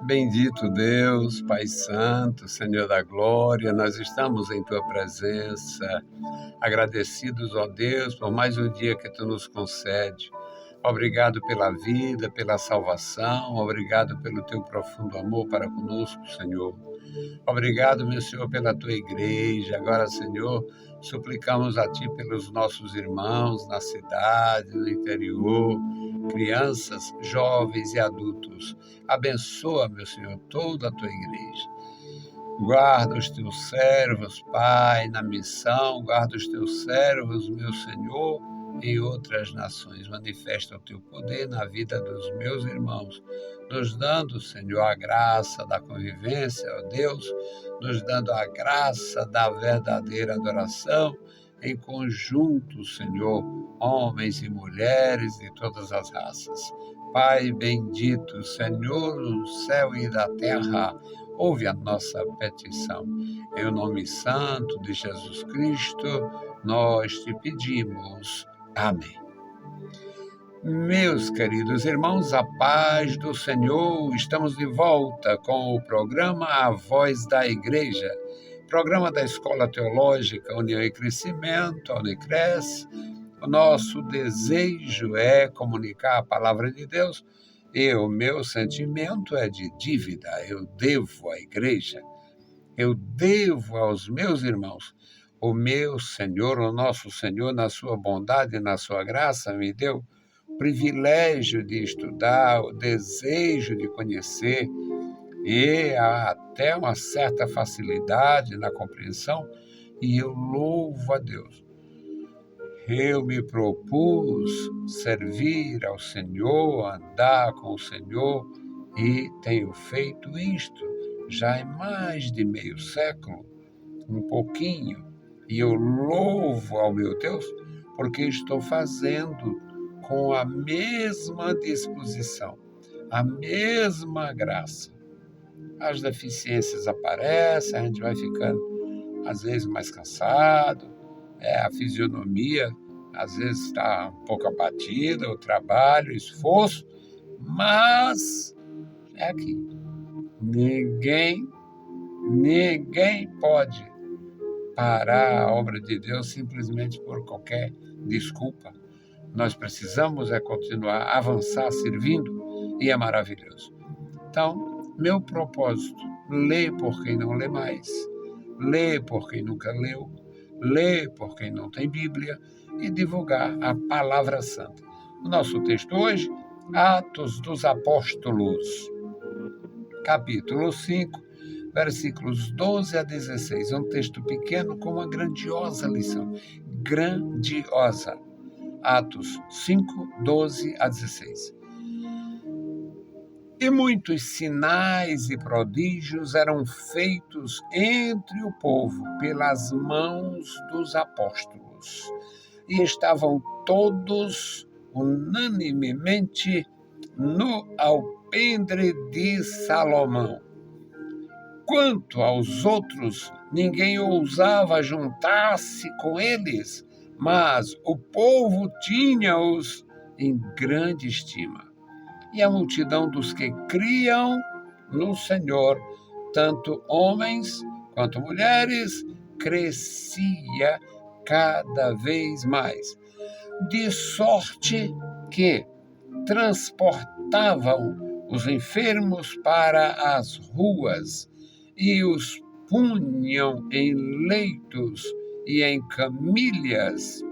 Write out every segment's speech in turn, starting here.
Bendito Deus, Pai Santo, Senhor da Glória, nós estamos em Tua presença, agradecidos, ó Deus, por mais um dia que Tu nos concede. Obrigado pela vida, pela salvação, obrigado pelo Teu profundo amor para conosco, Senhor. Obrigado, meu Senhor, pela Tua igreja. Agora, Senhor, suplicamos a Ti pelos nossos irmãos na cidade, no interior, crianças, jovens e adultos. Abençoa, meu Senhor, toda a Tua igreja. Guarda os Teus servos, Pai, na missão. Guarda os Teus servos, meu Senhor, em outras nações. Manifesta o Teu poder na vida dos meus irmãos, nos dando, Senhor, a graça da convivência, ó Deus, nos dando a graça da verdadeira adoração em conjunto, Senhor, homens e mulheres de todas as raças. Pai bendito, Senhor do céu e da terra, ouve a nossa petição. Em o nome santo de Jesus Cristo, nós te pedimos. Amém. Meus queridos irmãos, a paz do Senhor, estamos de volta com o programa A Voz da Igreja, programa da Escola Teológica União e Crescimento, a Unicres. O nosso desejo é comunicar a palavra de Deus e o meu sentimento é de dívida. Eu devo à igreja, eu devo aos meus irmãos. O meu Senhor, o nosso Senhor, na sua bondade e na sua graça, me deu o privilégio de estudar, o desejo de conhecer e até uma certa facilidade na compreensão, e eu louvo a Deus. Eu me propus servir ao Senhor, andar com o Senhor, e tenho feito isto já em mais de meio século, um pouquinho, e eu louvo ao meu Deus porque estou fazendo com a mesma disposição, a mesma graça. As deficiências aparecem, a gente vai ficando às vezes mais cansado, a fisionomia às vezes está um pouco abatida, o trabalho, o esforço, mas é aqui. Ninguém pode parar a obra de Deus simplesmente por qualquer desculpa. Nós precisamos continuar, avançar, servindo, e é maravilhoso. Então, meu propósito, lê por quem não lê mais, lê por quem nunca leu, lê por quem não tem Bíblia e divulgar a Palavra Santa. O nosso texto hoje, Atos dos Apóstolos, capítulo 5, versículos 12 a 16. É um texto pequeno com uma grandiosa lição. Grandiosa. Atos 5, 12 a 16. E muitos sinais e prodígios eram feitos entre o povo pelas mãos dos apóstolos. E estavam todos unanimemente no alpendre de Salomão. Quanto aos outros, ninguém ousava juntar-se com eles, mas o povo tinha-os em grande estima. E a multidão dos que criam no Senhor, tanto homens quanto mulheres, crescia cada vez mais, de sorte que transportavam os enfermos para as ruas e os punham em leitos e em camilhas,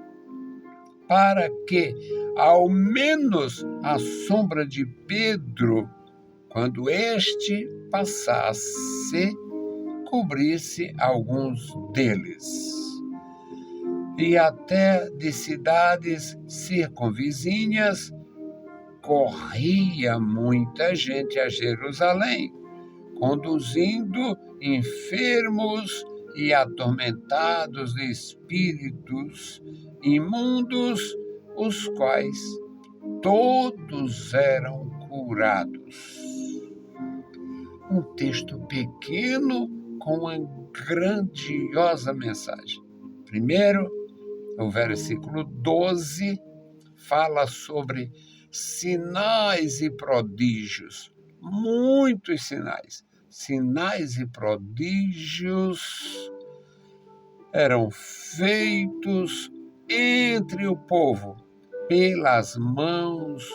para que, ao menos à sombra de Pedro, quando este passasse, cobrisse alguns deles. E até de cidades circunvizinhas corria muita gente a Jerusalém, conduzindo enfermos e atormentados de espíritos imundos, os quais todos eram curados. Um texto pequeno com uma grandiosa mensagem. Primeiro, o versículo 12 fala sobre sinais e prodígios. muitos sinais. Sinais e prodígios eram feitos entre o povo pelas mãos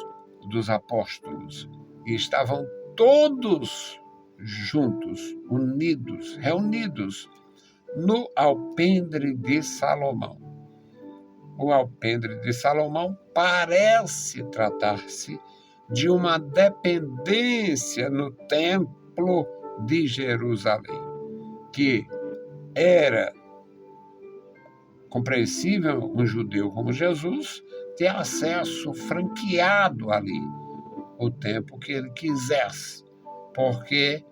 dos apóstolos. E estavam todos juntos, unidos, reunidos no alpendre de Salomão. O alpendre de Salomão parece tratar-se de uma dependência no templo de Jerusalém, que era compreensível um judeu como Jesus ter acesso franqueado ali o tempo que ele quisesse, porque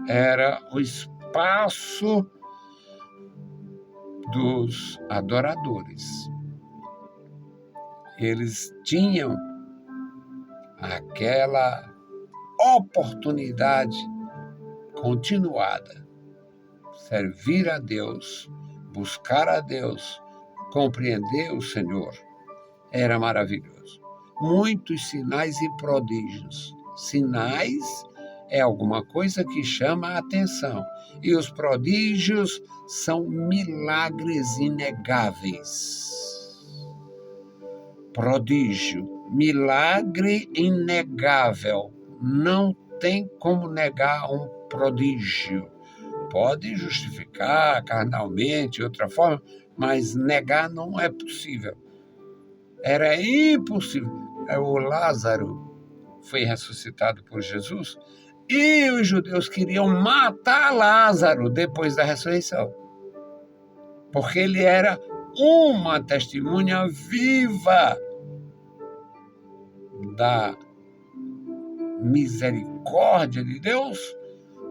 era o espaço dos adoradores. Eles tinham aquela oportunidade continuada, servir a Deus, buscar a Deus, compreender o Senhor. Era maravilhoso. Muitos sinais e prodígios. Sinais é alguma coisa que chama a atenção. E os prodígios são milagres inegáveis. Prodígio, milagre inegável. Não tem como negar um prodígio. Pode justificar carnalmente, de outra forma, mas negar não é possível. Era impossível. O Lázaro foi ressuscitado por Jesus e os judeus queriam matar Lázaro depois da ressurreição, porque ele era uma testemunha viva da misericórdia de Deus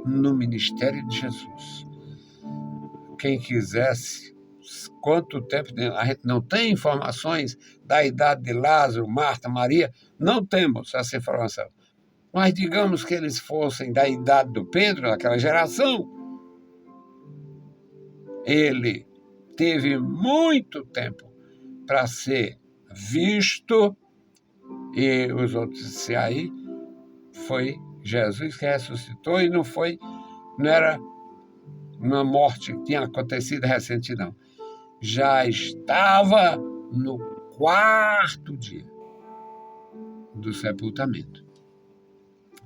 no ministério de Jesus. Quem quisesse, quanto tempo, a gente não tem informações da idade de Lázaro, Marta, Maria, não temos essa informação. Mas digamos que eles fossem da idade do Pedro, daquela geração, ele teve muito tempo para ser visto, e os outros, se aí foi Jesus que ressuscitou e não era uma morte que tinha acontecido recente, não. Já estava no 4º dia do sepultamento.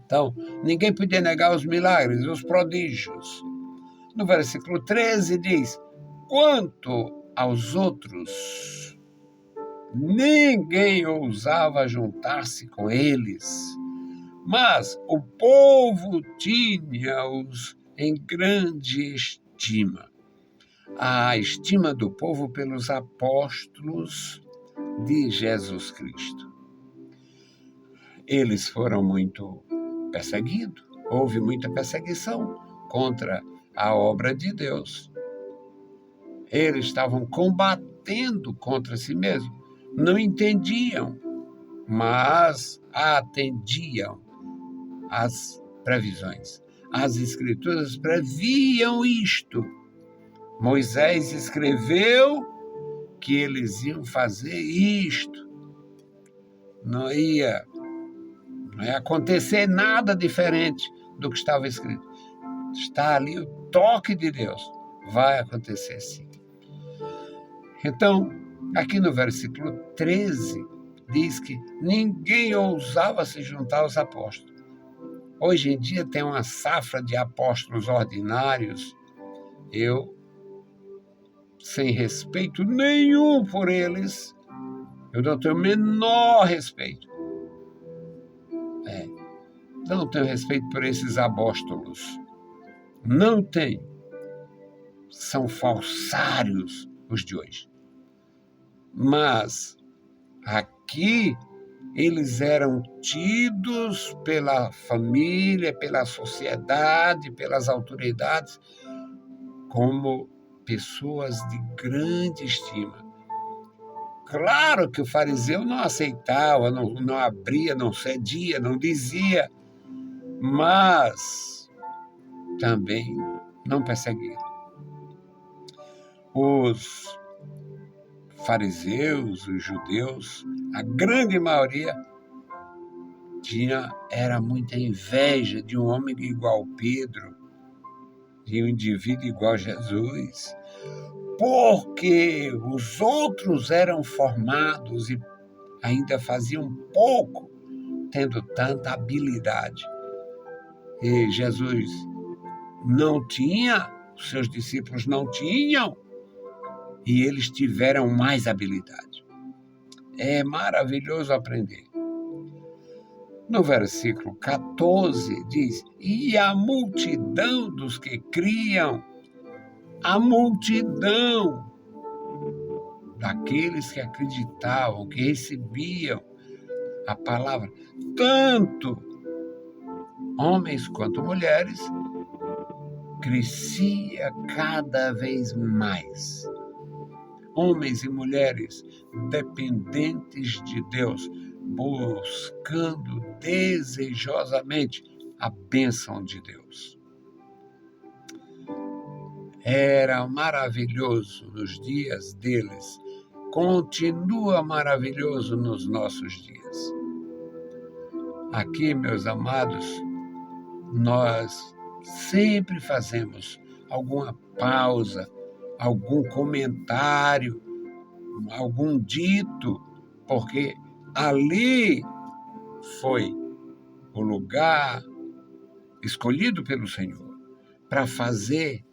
Então, ninguém podia negar os milagres, os prodígios. No versículo 13 diz: quanto aos outros, ninguém ousava juntar-se com eles, mas o povo tinha-os em grande estima. A estima do povo pelos apóstolos de Jesus Cristo. Eles foram muito perseguidos, houve muita perseguição contra a obra de Deus. Eles estavam combatendo contra si mesmos, não entendiam, mas atendiam às previsões. As Escrituras previam isto. Moisés escreveu que eles iam fazer isto. Não ia acontecer nada diferente do que estava escrito. Está ali o toque de Deus. Vai acontecer sim. Então, aqui no versículo 13, diz que ninguém ousava se juntar aos apóstolos. Hoje em dia tem uma safra de apóstolos ordinários. Eu, sem respeito nenhum por eles, eu não tenho o menor respeito. Não tenho respeito por esses apóstolos. Não tenho. São falsários os de hoje. Mas aqui eles eram tidos pela família, pela sociedade, pelas autoridades, como pessoas de grande estima. Claro que o fariseu não aceitava, não abria, não cedia, não dizia, mas também não perseguia. Os fariseus, os judeus, a grande maioria, Era muita inveja de um homem igual Pedro, de um indivíduo igual Jesus, porque os outros eram formados e ainda faziam pouco, tendo tanta habilidade. E Jesus não tinha, os seus discípulos não tinham, e eles tiveram mais habilidade. É maravilhoso aprender. No versículo 14 diz: e a multidão dos que criam, a multidão daqueles que acreditavam, que recebiam a palavra, tanto homens quanto mulheres, crescia cada vez mais. Homens e mulheres dependentes de Deus, buscando desejosamente a bênção de Deus. Era maravilhoso nos dias deles, continua maravilhoso nos nossos dias. Aqui, meus amados, nós sempre fazemos alguma pausa, algum comentário, algum dito, porque ali foi o lugar escolhido pelo Senhor para fazer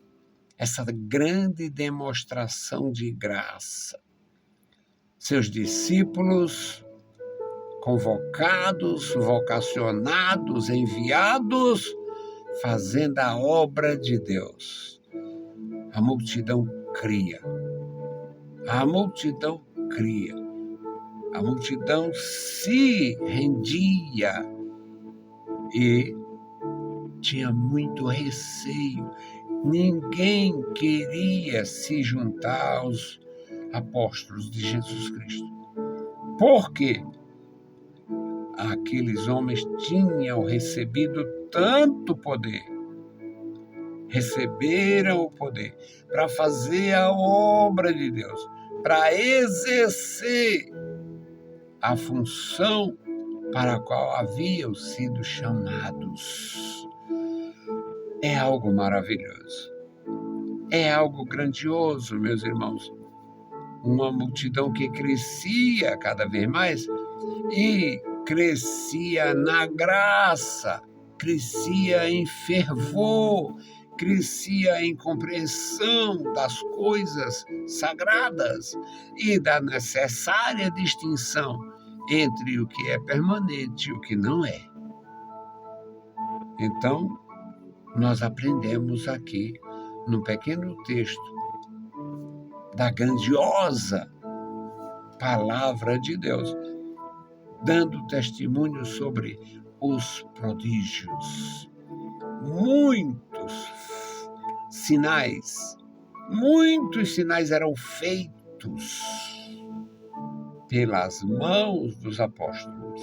essa grande demonstração de graça. Seus discípulos convocados, vocacionados, enviados, fazendo a obra de Deus. A multidão cria. A multidão cria. A multidão se rendia e tinha muito receio. Ninguém queria se juntar aos apóstolos de Jesus Cristo. Por quê? Aqueles homens tinham recebido tanto poder, receberam o poder para fazer a obra de Deus, para exercer a função para a qual haviam sido chamados. É algo maravilhoso, é algo grandioso, meus irmãos. Uma multidão que crescia cada vez mais e crescia na graça, crescia em fervor, crescia em compreensão das coisas sagradas e da necessária distinção entre o que é permanente e o que não é. Então, nós aprendemos aqui, num pequeno texto, da grandiosa palavra de Deus, dando testemunho sobre os prodígios. Muitos sinais eram feitos pelas mãos dos apóstolos.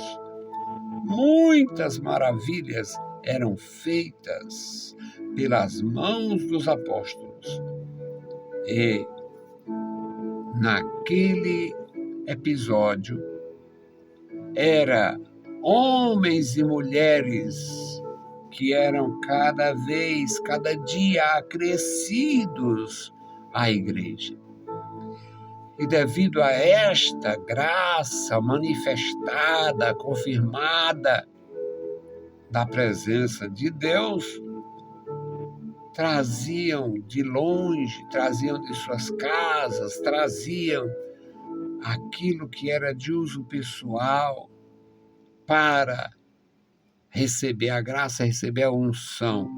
Muitas maravilhas eram feitas pelas mãos dos apóstolos. E naquele episódio, era homens e mulheres que eram cada dia acrescidos à igreja. E devido a esta graça manifestada, confirmada da presença de Deus, traziam de longe, traziam de suas casas, traziam aquilo que era de uso pessoal para receber a graça, receber a unção.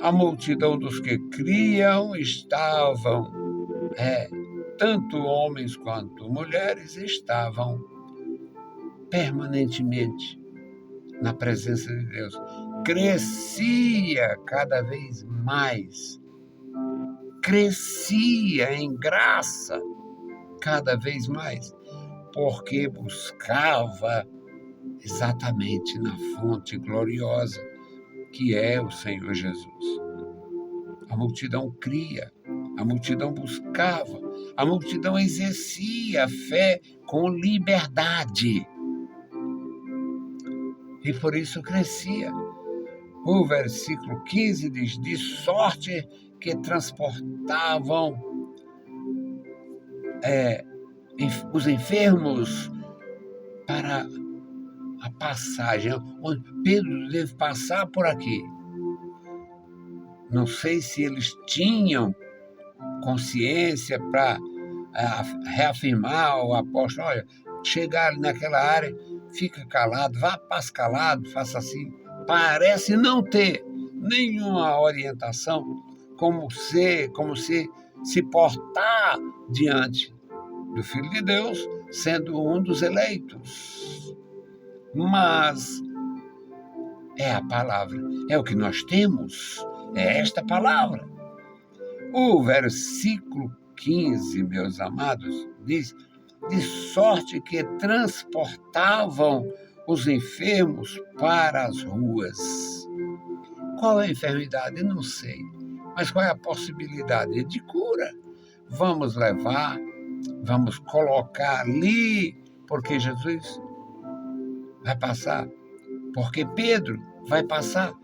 A multidão dos que criam estavam, tanto homens quanto mulheres, estavam permanentemente na presença de Deus. Crescia cada vez mais, crescia em graça cada vez mais, porque buscava exatamente na fonte gloriosa que é o Senhor Jesus. A multidão cria, a multidão buscava, a multidão exercia a fé com liberdade. e por isso crescia. O versículo 15 diz: de sorte que transportavam os enfermos para a passagem, onde Pedro deve passar por aqui. Não sei se eles tinham consciência para reafirmar ao apóstolo: olha, chegar naquela área, fica calado, passe calado, faça assim. Parece não ter nenhuma orientação como se portar diante do Filho de Deus, sendo um dos eleitos. Mas é a palavra, é o que nós temos, é esta palavra. O versículo 15, meus amados, diz: de sorte que transportavam os enfermos para as ruas. Qual é a enfermidade? Não sei. Mas qual é a possibilidade de cura? Vamos levar, vamos colocar ali, porque Jesus vai passar, porque Pedro vai passar.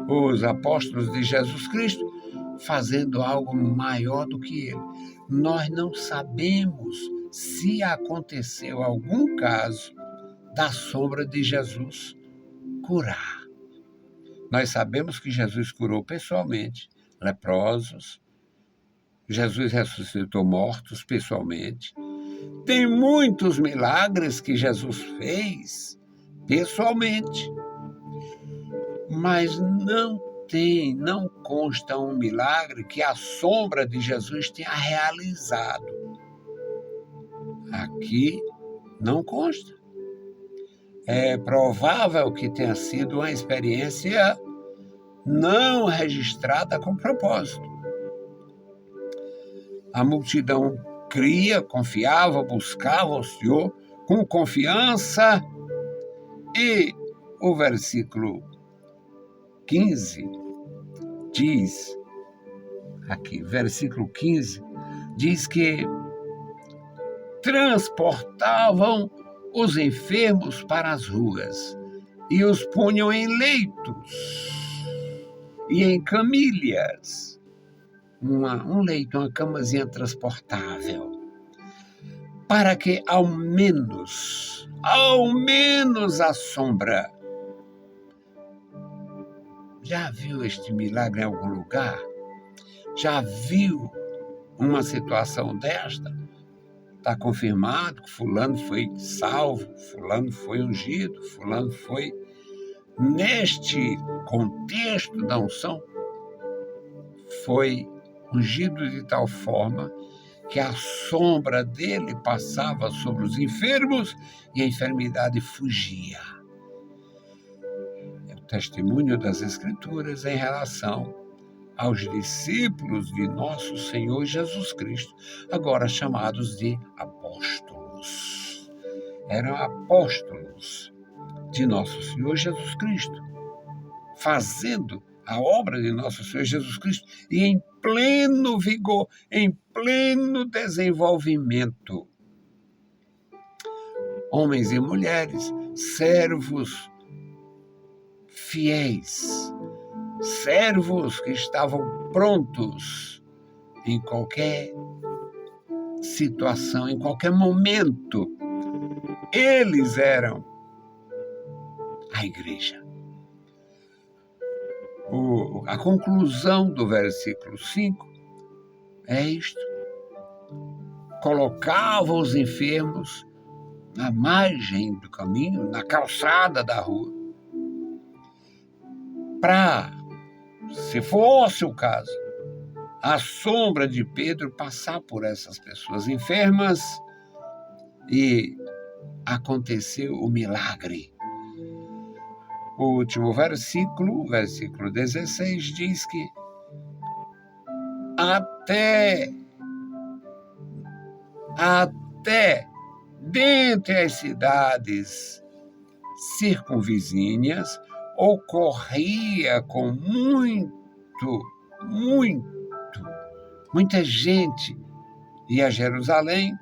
Os apóstolos de Jesus Cristo fazendo algo maior do que ele. Nós não sabemos se aconteceu algum caso da sombra de Jesus curar. Nós sabemos que Jesus curou pessoalmente leprosos, Jesus ressuscitou mortos pessoalmente. Tem muitos milagres que Jesus fez pessoalmente, mas não consta um milagre que a sombra de Jesus tenha realizado. Aqui não consta. É provável que tenha sido uma experiência não registrada com propósito. A multidão cria, confiava, buscava o Senhor com confiança, e o versículo 15 diz, aqui, versículo 15, diz que transportavam os enfermos para as ruas e os punham em leitos e em camilhas. Um leito, uma camazinha transportável, para que ao menos a sombra. Já viu este milagre em algum lugar? Já viu uma situação desta? Está confirmado que fulano foi salvo, fulano foi ungido, fulano foi. Neste contexto da unção, foi ungido de tal forma que a sombra dele passava sobre os enfermos e a enfermidade fugia. É o testemunho das Escrituras em relação aos discípulos de nosso Senhor Jesus Cristo, agora chamados de apóstolos. Eram apóstolos de nosso Senhor Jesus Cristo, fazendo a obra de nosso Senhor Jesus Cristo e em pleno vigor, em pleno desenvolvimento. Homens e mulheres, servos fiéis, servos que estavam prontos em qualquer situação, em qualquer momento. Eles eram a igreja. A conclusão do versículo 5 é isto. Colocavam os enfermos na margem do caminho, na calçada da rua, para, se fosse o caso, a sombra de Pedro passar por essas pessoas enfermas e aconteceu o milagre. O último versículo 16, diz que até dentre as cidades circunvizinhas ocorria com muita gente ia a Jerusalém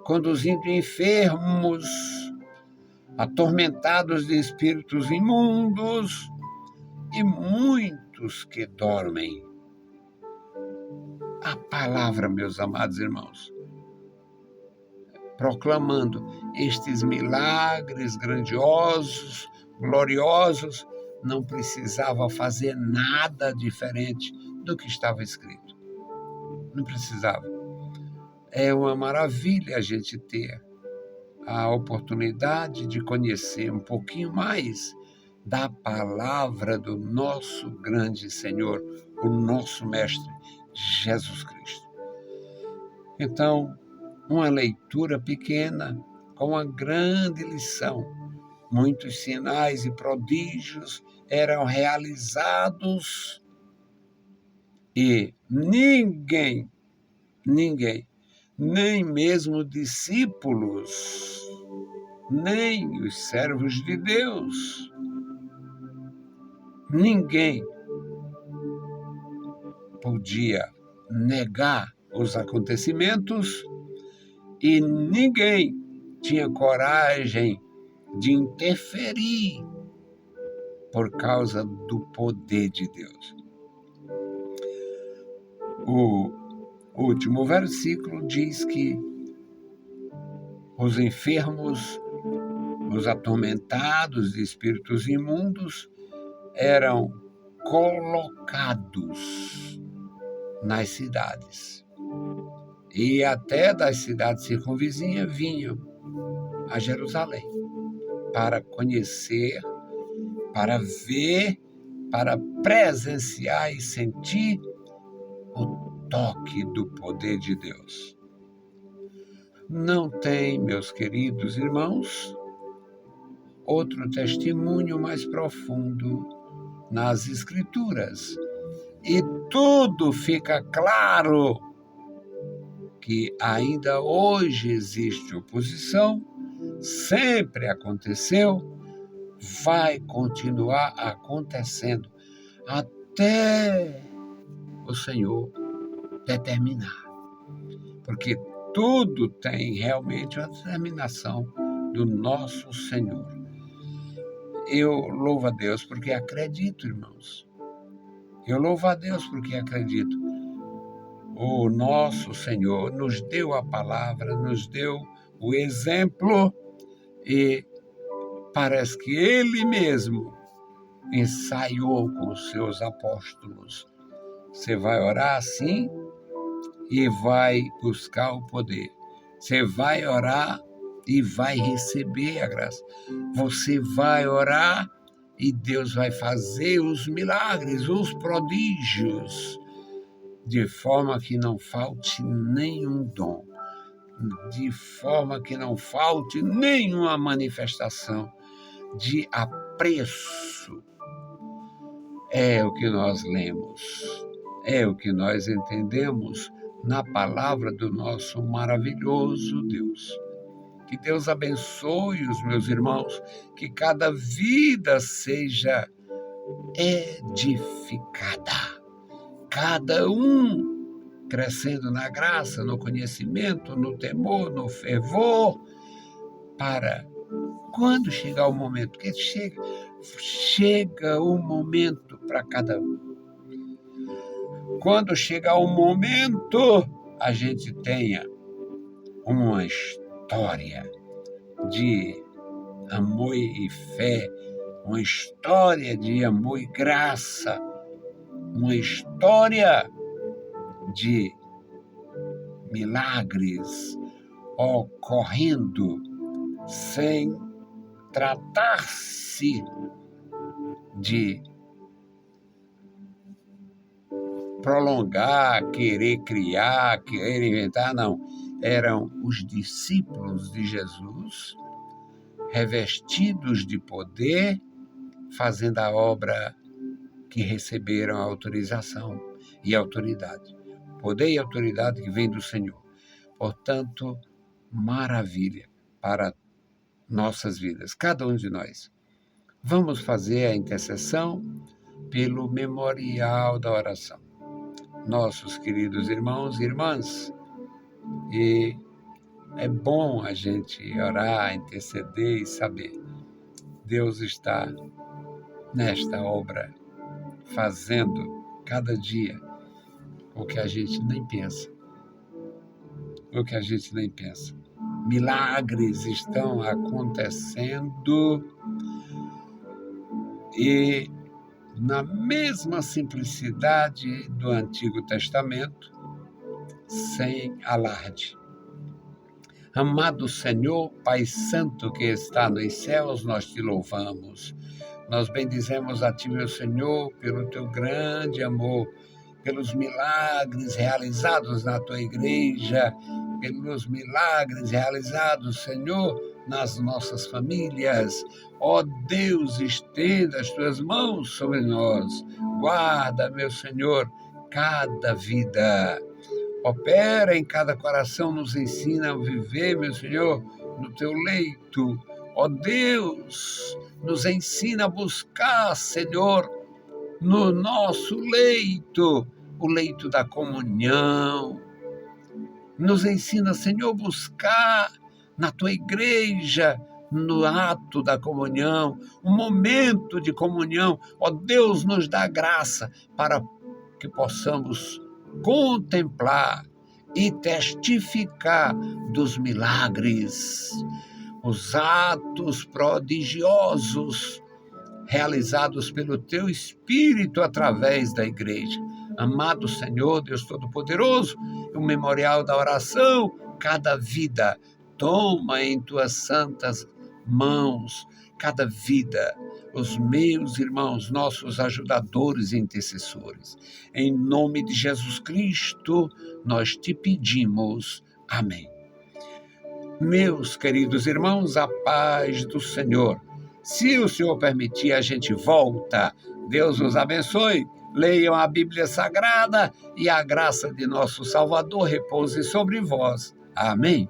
conduzindo enfermos atormentados de espíritos imundos e muitos que dormem. A palavra, meus amados irmãos, proclamando estes milagres grandiosos, gloriosos, não precisava fazer nada diferente do que estava escrito. Não precisava. É uma maravilha a gente ter a oportunidade de conhecer um pouquinho mais da palavra do nosso grande Senhor, o nosso Mestre, Jesus Cristo. Então, uma leitura pequena com uma grande lição. Muitos sinais e prodígios eram realizados e ninguém, nem mesmo discípulos, nem os servos de Deus, ninguém podia negar os acontecimentos e ninguém tinha coragem de interferir por causa do poder de Deus. O último versículo diz que os enfermos, os atormentados de espíritos imundos eram colocados nas cidades. E até das cidades circunvizinhas vinham a Jerusalém para conhecer, para ver, para presenciar e sentir o toque do poder de Deus. Não tem, meus queridos irmãos, outro testemunho mais profundo nas Escrituras. E tudo fica claro que ainda hoje existe oposição, sempre aconteceu, vai continuar acontecendo até o Senhor determinar. Porque tudo tem realmente uma determinação do nosso Senhor. Eu louvo a Deus porque acredito, irmãos. Eu louvo a Deus porque acredito. O nosso Senhor nos deu a palavra, nos deu o exemplo e parece que Ele mesmo ensaiou com os seus apóstolos. Você vai orar assim e vai buscar o poder. Você vai orar e vai receber a graça. Você vai orar e Deus vai fazer os milagres, os prodígios, de forma que não falte nenhum dom, de forma que não falte nenhuma manifestação de apreço. É o que nós lemos, é o que nós entendemos na palavra do nosso maravilhoso Deus. Que Deus abençoe os meus irmãos, que cada vida seja edificada, cada um crescendo na graça, no conhecimento, no temor, no fervor, para quando chegar o momento, que chega o momento para cada um. Quando chegar o momento, a gente tenha uma história de amor e fé, uma história de amor e graça, uma história de milagres ocorrendo sem tratar-se de prolongar, querer criar, querer inventar, não. Eram os discípulos de Jesus, revestidos de poder, fazendo a obra que receberam a autorização e autoridade. Poder e autoridade que vem do Senhor. Portanto, maravilha para nossas vidas, cada um de nós. Vamos fazer a intercessão pelo memorial da oração. Nossos queridos irmãos e irmãs, e É bom a gente orar, interceder e saber. Deus está nesta obra, fazendo cada dia o que a gente nem pensa. O que a gente nem pensa. Milagres estão acontecendo e na mesma simplicidade do Antigo Testamento, sem alarde. Amado Senhor, Pai Santo que está nos céus, nós te louvamos. Nós bendizemos a ti, meu Senhor, pelo teu grande amor, pelos milagres realizados na tua igreja, pelos milagres realizados, Senhor, nas nossas famílias. Ó Deus, estenda as tuas mãos sobre nós. Guarda, meu Senhor, cada vida. Opera em cada coração, nos ensina a viver, meu Senhor, no teu leito. Ó Deus, nos ensina a buscar, Senhor, no nosso leito, o leito da comunhão. Nos ensina, Senhor, a buscar na tua igreja, no ato da comunhão, um momento de comunhão. Ó Deus, nos dá graça para que possamos contemplar e testificar dos milagres, os atos prodigiosos realizados pelo teu Espírito através da igreja. Amado Senhor, Deus Todo-Poderoso, o memorial da oração, cada vida, toma em tuas santas mãos, cada vida, os meus irmãos, nossos ajudadores e intercessores. Em nome de Jesus Cristo, nós te pedimos. Amém. Meus queridos irmãos, a paz do Senhor. Se o Senhor permitir, a gente volta. Deus os abençoe. Leiam a Bíblia Sagrada e a graça de nosso Salvador repouse sobre vós. Amém.